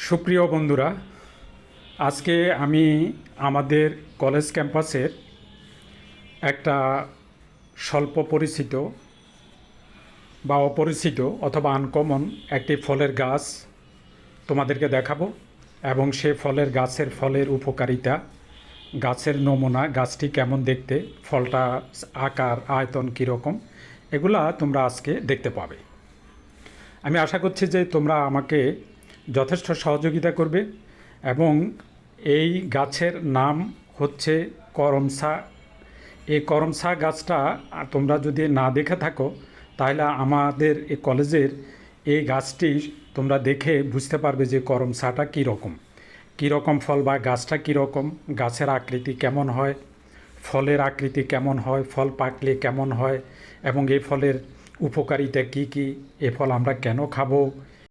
সুপ্রিয় বন্ধুরা, আজকে আমি আমাদের কলেজ ক্যাম্পাসের একটা স্বল্প পরিচিত বা অপরিচিত অথবা আনকমন একটি ফলের গাছ তোমাদেরকে দেখাবো এবং সে ফলের গাছের ফলের উপকারিতা, গাছের নমুনা, গাছটি কেমন দেখতে, ফলটা আকার আয়তন কীরকম, এগুলা তোমরা আজকে দেখতে পাবে। আমি আশা করছি যে তোমরা আমাকে যথেষ্ট সহযোগিতা করবে এবং এই গাছের নাম হচ্ছে করমচা। এই করমচা গাছটা তোমরা যদি না দেখে থাকো তাহলে আমাদের এই কলেজের এই গাছটি তোমরা দেখে বুঝতে পারবে যে করমচাটা কীরকম ফল বা গাছটা কীরকম, গাছের আকৃতি কেমন হয়, ফলের আকৃতি কেমন হয়, ফল পাকলে কেমন হয় এবং এই ফলের উপকারিতা কী কী, এ ফল আমরা কেন খাবো,